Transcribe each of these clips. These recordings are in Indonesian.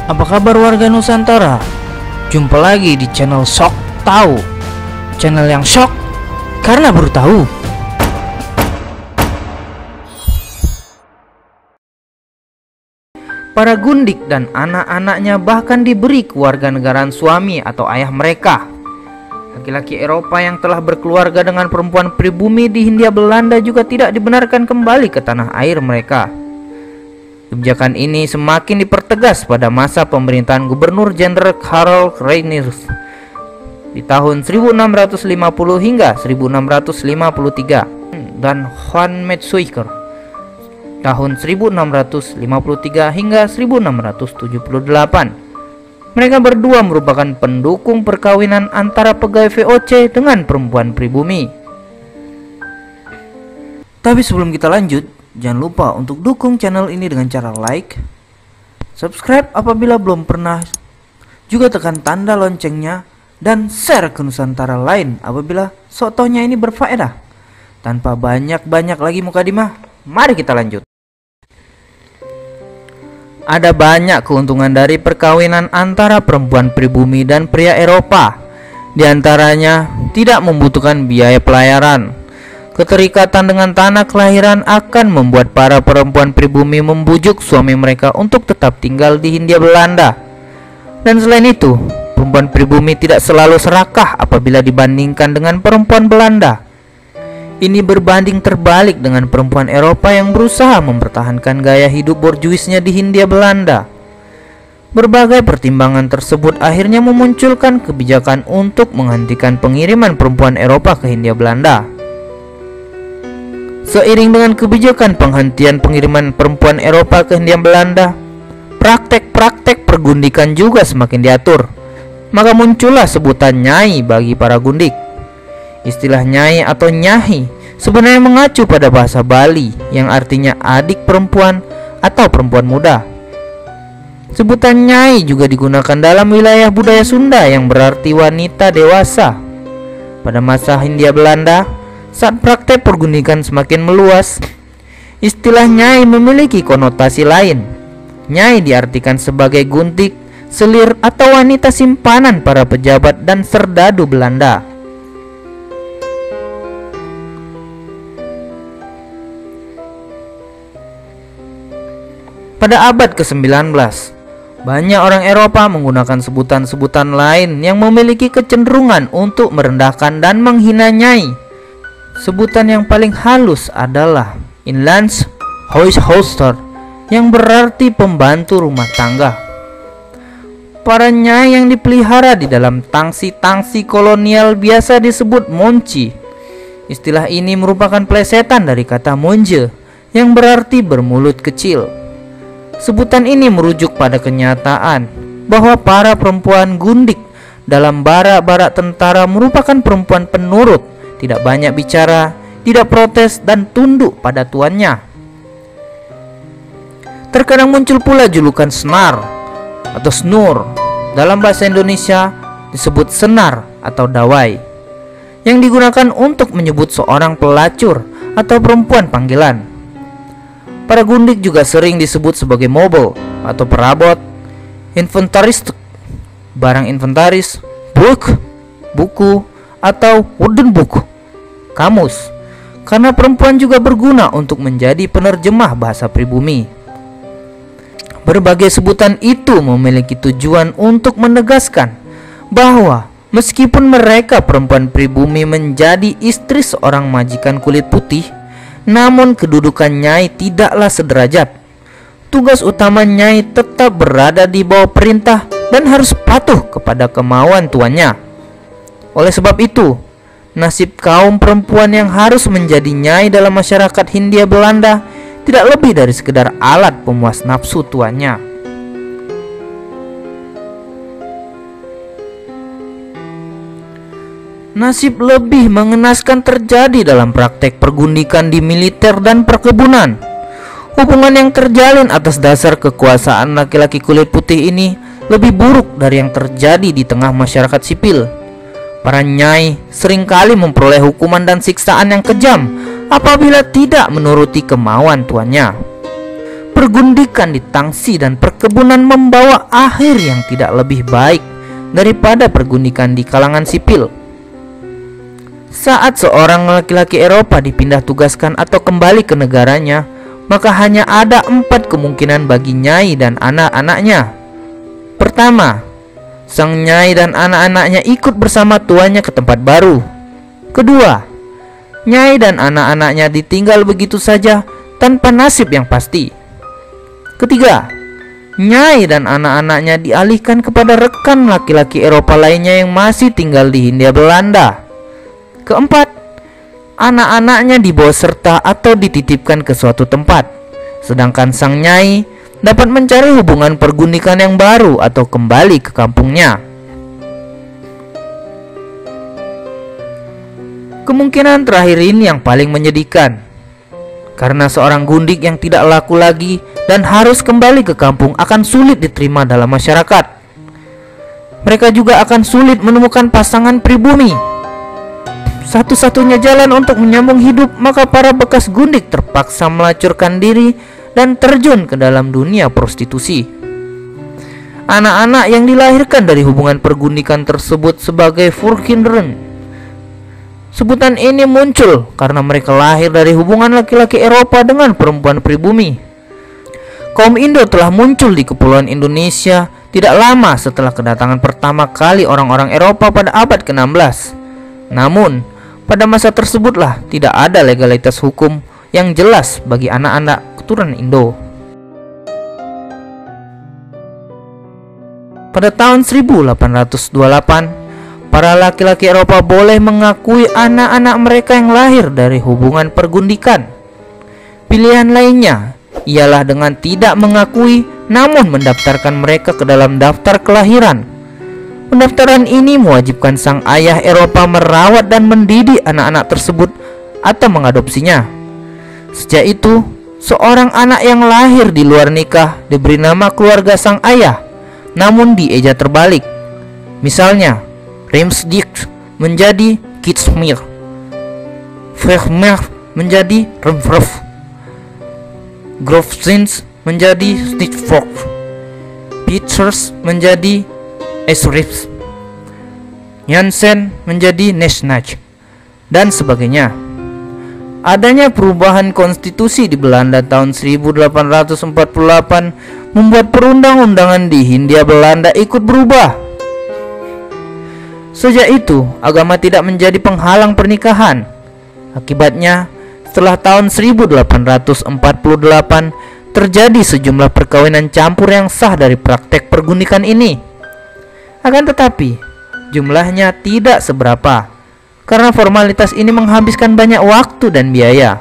Apa kabar warga Nusantara? Jumpa lagi di channel Sok Tahu. Channel yang shock karena baru tahu. Para gundik dan anak-anaknya bahkan diberi kewarganegaraan suami atau ayah mereka. Laki-laki Eropa yang telah berkeluarga dengan perempuan pribumi di Hindia Belanda juga tidak dibenarkan kembali ke tanah air mereka. Kebijakan ini semakin dipertegas pada masa pemerintahan Gubernur Jenderal Karl Reiniers di tahun 1650 hingga 1653 dan Juan Metsuiker tahun 1653 hingga 1678. Mereka berdua merupakan pendukung perkawinan antara pegawai VOC dengan perempuan pribumi. Tapi sebelum kita lanjut, jangan lupa untuk dukung channel ini dengan cara like, subscribe apabila belum pernah, juga tekan tanda loncengnya, dan share ke Nusantara lain apabila sotonya ini berfaedah. Tanpa banyak-banyak lagi mukadimah, mari kita lanjut. Ada banyak keuntungan dari perkawinan antara perempuan pribumi dan pria Eropa. Di antaranya, tidak membutuhkan biaya pelayaran. Keterikatan dengan tanah kelahiran akan membuat para perempuan pribumi membujuk suami mereka untuk tetap tinggal di Hindia Belanda. Dan selain itu, perempuan pribumi tidak selalu serakah apabila dibandingkan dengan perempuan Belanda. Ini berbanding terbalik dengan perempuan Eropa yang berusaha mempertahankan gaya hidup borjuisnya di Hindia Belanda. Berbagai pertimbangan tersebut akhirnya memunculkan kebijakan untuk menghentikan pengiriman perempuan Eropa ke Hindia Belanda. Seiring dengan kebijakan penghentian pengiriman perempuan Eropa ke Hindia Belanda, praktek-praktek pergundikan juga semakin diatur. Maka muncullah sebutan nyai bagi para gundik. Istilah nyai atau nyahi sebenarnya mengacu pada bahasa Bali yang artinya adik perempuan atau perempuan muda. Sebutan nyai juga digunakan dalam wilayah budaya Sunda yang berarti wanita dewasa. Pada masa Hindia Belanda, saat praktek pergundikan semakin meluas, istilah nyai memiliki konotasi lain. Nyai diartikan sebagai guntik, selir atau wanita simpanan para pejabat dan serdadu Belanda. Pada abad ke-19, banyak orang Eropa menggunakan sebutan-sebutan lain yang memiliki kecenderungan untuk merendahkan dan menghina nyai. Sebutan yang paling halus adalah Inlandshuishoudster yang berarti pembantu rumah tangga. Para nyai yang dipelihara di dalam tangsi-tangsi kolonial biasa disebut monci. Istilah ini merupakan plesetan dari kata monje yang berarti bermulut kecil. Sebutan ini merujuk pada kenyataan bahwa para perempuan gundik dalam barak-barak tentara merupakan perempuan penurut, tidak banyak bicara, tidak protes, dan tunduk pada tuannya. Terkadang muncul pula julukan senar atau snur. Dalam bahasa Indonesia disebut senar atau dawai, yang digunakan untuk menyebut seorang pelacur atau perempuan panggilan. Para gundik juga sering disebut sebagai mobile atau perabot, inventarist, barang inventaris, book, buku, atau wooden book, kamus, karena perempuan juga berguna untuk menjadi penerjemah bahasa pribumi. Berbagai sebutan itu memiliki tujuan untuk menegaskan bahwa meskipun mereka perempuan pribumi menjadi istri seorang majikan kulit putih, namun kedudukan nyai tidaklah sederajat. Tugas utama nyai tetap berada di bawah perintah dan harus patuh kepada kemauan tuannya. Oleh sebab itu, nasib kaum perempuan yang harus menjadi nyai dalam masyarakat Hindia Belanda tidak lebih dari sekedar alat pemuas nafsu tuannya. Nasib lebih mengenaskan terjadi dalam praktek pergundikan di militer dan perkebunan. Hubungan yang terjalin atas dasar kekuasaan laki-laki kulit putih ini lebih buruk dari yang terjadi di tengah masyarakat sipil. Para nyai seringkali memperoleh hukuman dan siksaan yang kejam apabila tidak menuruti kemauan tuannya. pergundikan di tangsi dan perkebunan membawa akhir yang tidak lebih baik daripada pergundikan di kalangan sipil. Saat seorang laki-laki Eropa dipindah tugaskan atau kembali ke negaranya, maka hanya ada 4 kemungkinan bagi Nyai dan anak-anaknya. Pertama, sang Nyai dan anak-anaknya ikut bersama tuannya ke tempat baru. Kedua, Nyai dan anak-anaknya ditinggal begitu saja tanpa nasib yang pasti. Ketiga, Nyai dan anak-anaknya dialihkan kepada rekan laki-laki Eropa lainnya yang masih tinggal di Hindia Belanda. Keempat, anak-anaknya dibawa serta atau dititipkan ke suatu tempat, sedangkan sang Nyai dapat mencari hubungan pergundikan yang baru atau kembali ke kampungnya. Kemungkinan terakhir ini yang paling menyedihkan, karena seorang gundik yang tidak laku lagi dan harus kembali ke kampung akan sulit diterima dalam masyarakat. Mereka juga akan sulit menemukan pasangan pribumi. Satu-satunya jalan untuk menyambung hidup, maka para bekas gundik terpaksa melacurkan diri dan terjun ke dalam dunia prostitusi. Anak-anak yang dilahirkan dari hubungan pergundikan tersebut sebagai Vurkinderen. Sebutan ini muncul karena mereka lahir dari hubungan laki-laki Eropa dengan perempuan pribumi. Kaum Indo telah muncul di Kepulauan Indonesia tidak lama setelah kedatangan pertama kali orang-orang Eropa pada abad ke-16. Namun, pada masa tersebutlah tidak ada legalitas hukum yang jelas bagi anak-anak keturunan Indo. Pada tahun 1828, para laki-laki Eropa boleh mengakui anak-anak mereka yang lahir dari hubungan pergundikan. Pilihan lainnya ialah dengan tidak mengakui namun mendaftarkan mereka ke dalam daftar kelahiran. Pendaftaran ini mewajibkan sang ayah Eropa merawat dan mendidik anak-anak tersebut atau mengadopsinya. Sejak itu, seorang anak yang lahir di luar nikah diberi nama keluarga sang ayah, namun dieja terbalik. Misalnya, Remsdik menjadi Kitsmir, Vermeer menjadi Remfref, Grofzins menjadi Snitchfork, Peters menjadi Esrips, Jansen menjadi Nesnach, dan sebagainya. Adanya perubahan konstitusi di Belanda tahun 1848 membuat perundang-undangan di Hindia Belanda ikut berubah. Sejak itu, agama tidak menjadi penghalang pernikahan. Akibatnya, setelah tahun 1848 terjadi sejumlah perkawinan campur yang sah dari praktek pergundikan ini. Akan tetapi, jumlahnya tidak seberapa karena formalitas ini menghabiskan banyak waktu dan biaya,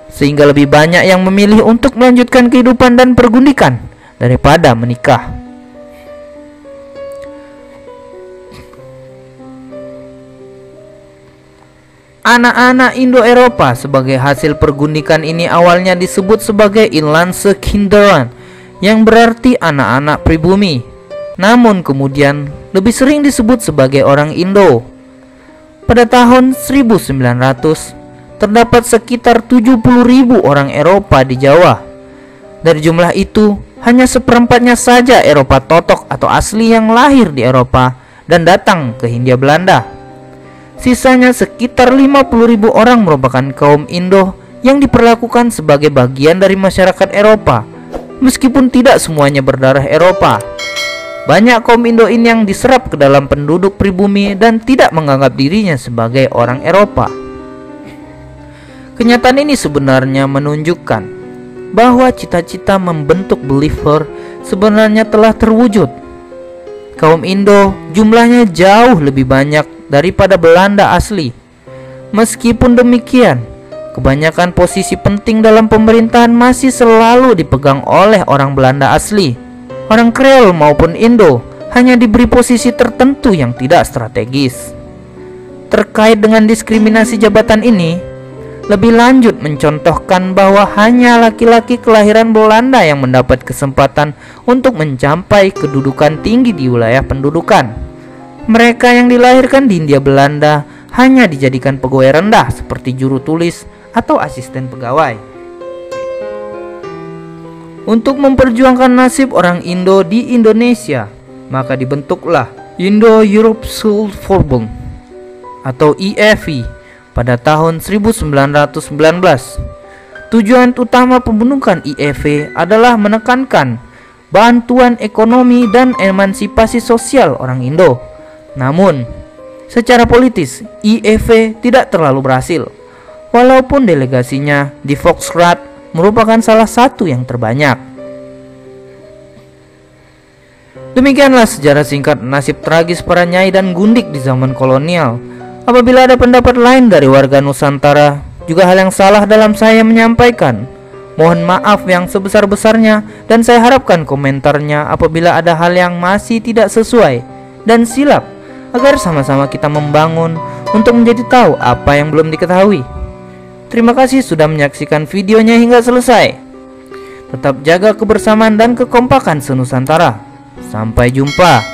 sehingga lebih banyak yang memilih untuk melanjutkan kehidupan dan pergundikan daripada menikah. Anak-anak Indo-Eropa sebagai hasil pergundikan ini awalnya disebut sebagai Inlandse Kinderen, yang berarti anak-anak pribumi. Namun kemudian lebih sering disebut sebagai orang Indo. Pada tahun 1900 terdapat sekitar 70.000 orang Eropa di Jawa. Dari jumlah itu, hanya seperempatnya saja Eropa totok atau asli yang lahir di Eropa dan datang ke Hindia Belanda. Sisanya sekitar 50.000 orang merupakan kaum Indo yang diperlakukan sebagai bagian dari masyarakat Eropa, meskipun tidak semuanya berdarah Eropa. Banyak kaum Indo ini yang diserap ke dalam penduduk pribumi dan tidak menganggap dirinya sebagai orang Eropa. Kenyataan ini sebenarnya menunjukkan bahwa cita-cita membentuk believer sebenarnya telah terwujud. Kaum Indo jumlahnya jauh lebih banyak daripada Belanda asli. Meskipun demikian, kebanyakan posisi penting dalam pemerintahan masih selalu dipegang oleh orang Belanda asli. Orang Kreol maupun Indo hanya diberi posisi tertentu yang tidak strategis. Terkait dengan diskriminasi jabatan ini, lebih lanjut mencontohkan bahwa hanya laki-laki kelahiran Belanda yang mendapat kesempatan untuk mencapai kedudukan tinggi di wilayah pendudukan. Mereka yang dilahirkan di Hindia Belanda hanya dijadikan pegawai rendah seperti juru tulis atau asisten pegawai. Untuk memperjuangkan nasib orang Indo di Indonesia, maka dibentuklah Indo-Europe Youth Forum atau IEFI pada tahun 1919. Tujuan utama pembentukan IEFI adalah menekankan bantuan ekonomi dan emansipasi sosial orang Indo. Namun, secara politis, IEFI tidak terlalu berhasil. Walaupun delegasinya di Foxcroft merupakan salah satu yang terbanyak. Demikianlah sejarah singkat nasib tragis para nyai dan gundik di zaman kolonial. Apabila ada pendapat lain dari warga Nusantara, juga hal yang salah dalam saya menyampaikan, mohon maaf yang sebesar-besarnya, dan saya harapkan komentarnya apabila ada hal yang masih tidak sesuai dan silap, agar sama-sama kita membangun untuk menjadi tahu apa yang belum diketahui. Terima kasih sudah menyaksikan videonya hingga selesai. Tetap jaga kebersamaan dan kekompakan senusantara. Sampai jumpa.